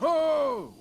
Ho!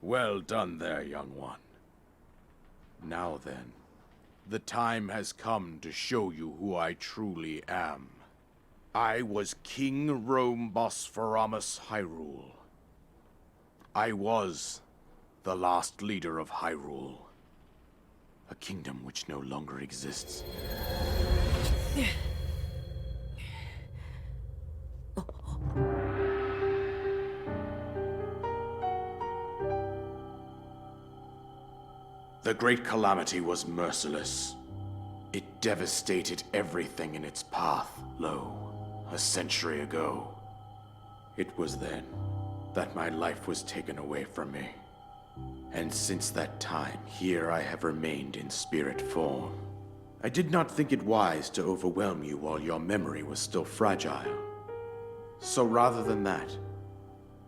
Well done there, young one. Now then, the time has come to show you who I truly am. I was King 𝗵𝗵𝗶𝗵𝗵. I was the last leader of Hyrule, a kingdom which no longer exists. The Great Calamity was merciless. It devastated everything in its path, a century ago. It was then that my life was taken away from me. And since that time, here I have remained in spirit form. I did not think it wise to overwhelm you while your memory was still fragile. So rather than that,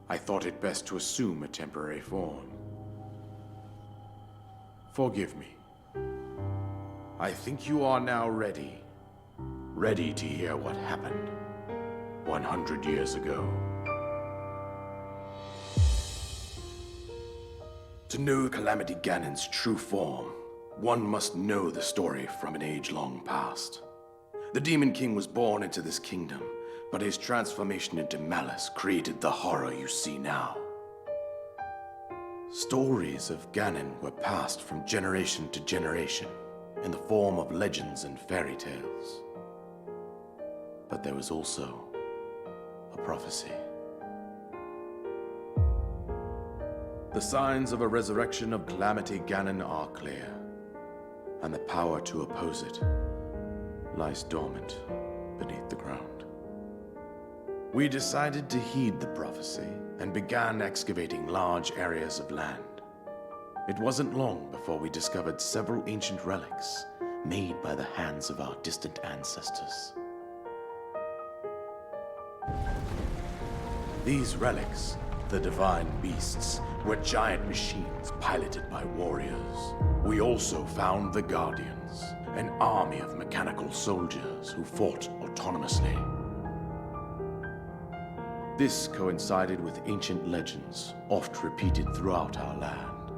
I thought it best to assume a temporary form. Forgive me. I think you are now ready. Ready to hear what happened 100 years ago. To know Calamity Ganon's true form, one must know the story from an age long past. The Demon King was born into this kingdom, but his transformation into malice created the horror you see now. Stories of Ganon were passed from generation to generation in the form of legends and fairy tales. But there was also a prophecy. The signs of a resurrection of Calamity Ganon are clear, and the power to oppose it lies dormant beneath the ground. We decided to heed the prophecy and began excavating large areas of land. It wasn't long before we discovered several ancient relics made by the hands of our distant ancestors. These relics, the divine beasts, were giant machines piloted by warriors. We also found the Guardians, an army of mechanical soldiers who fought autonomously. This coincided with ancient legends, oft repeated throughout our land.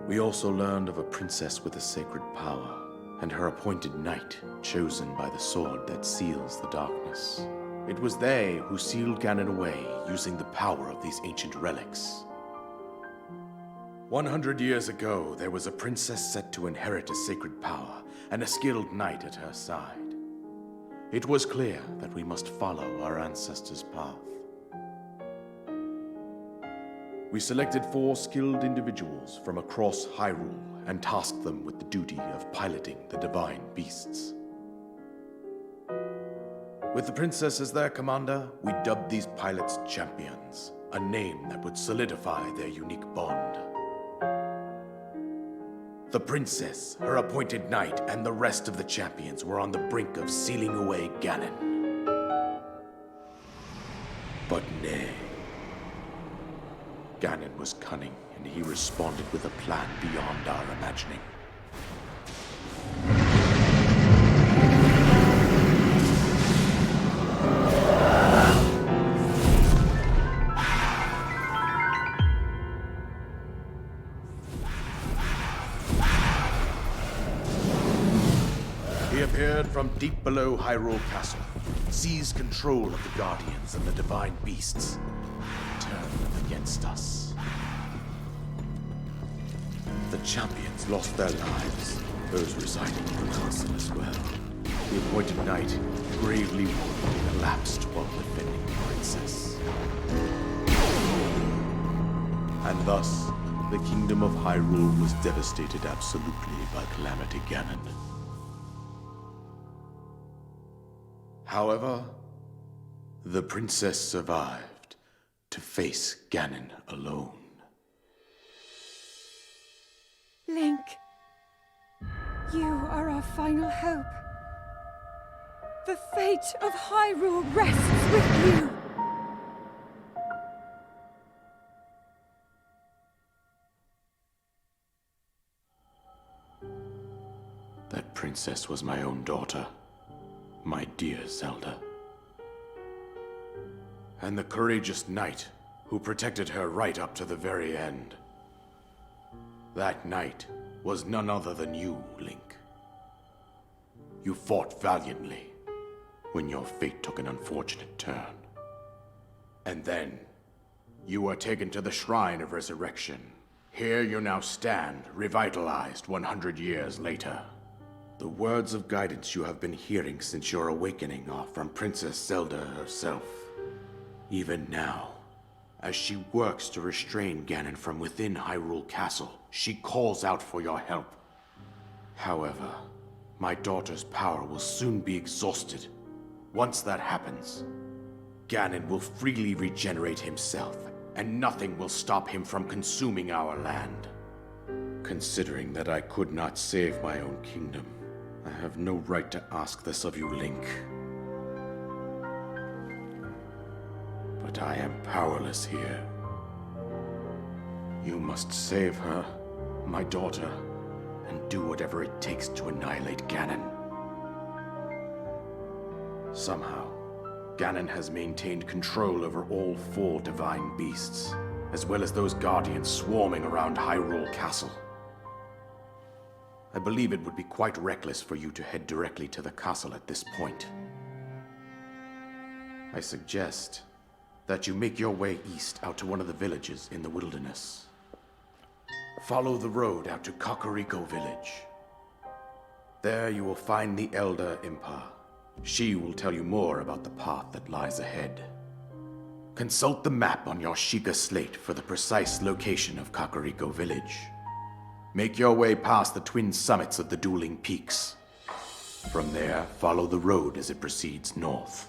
We also learned of a princess with a sacred power, and her appointed knight, chosen by the sword that seals the darkness. It was they who sealed Ganon away using the power of these ancient relics. 100 years ago, there was a princess set to inherit a sacred power, and a skilled knight at her side. It was clear that we must follow our ancestors' path. We selected 4 skilled individuals from across Hyrule and tasked them with the duty of piloting the divine beasts. With the princess as their commander, we dubbed these pilots champions, a name that would solidify their unique bond. The princess, her appointed knight, and the rest of the champions were on the brink of sealing away Ganon. But nay. Ganon was cunning, and he responded with a plan beyond our imagining. He appeared from deep below Hyrule Castle, seized control of the Guardians and the divine beasts, turned them against us. The champions lost their lives, those residing in the castle as well. The appointed knight, gravely wounded, collapsed while defending the princess. And thus, the kingdom of Hyrule was devastated absolutely by Calamity Ganon. However, the princess survived to face Ganon alone. Link, you are our final hope. The fate of Hyrule rests with you. That princess was my own daughter. My dear Zelda. And the courageous knight who protected her right up to the very end. That knight was none other than you, Link. You fought valiantly when your fate took an unfortunate turn. And then, you were taken to the Shrine of Resurrection. Here you now stand, revitalized 100 years later. The words of guidance you have been hearing since your awakening are from Princess Zelda herself. Even now, as she works to restrain Ganon from within Hyrule Castle, she calls out for your help. However, my daughter's power will soon be exhausted. Once that happens, Ganon will freely regenerate himself, and nothing will stop him from consuming our land. Considering that I could not save my own kingdom, I have no right to ask this of you, Link. But I am powerless here. You must save her, my daughter, and do whatever it takes to annihilate Ganon. Somehow, Ganon has maintained control over all 4 divine beasts, as well as those guardians swarming around Hyrule Castle. I believe it would be quite reckless for you to head directly to the castle at this point. I suggest that you make your way east out to one of the villages in the wilderness. Follow the road out to 𝗂𝗏 village. There you will find the elder 𝗵𝗂𝗏. She will tell you more about the path that lies ahead. Consult the map on your Sheikah slate for the precise location of 𝗂𝗏 village. Make your way past the twin summits of the dueling peaks. From there, follow the road as it proceeds north.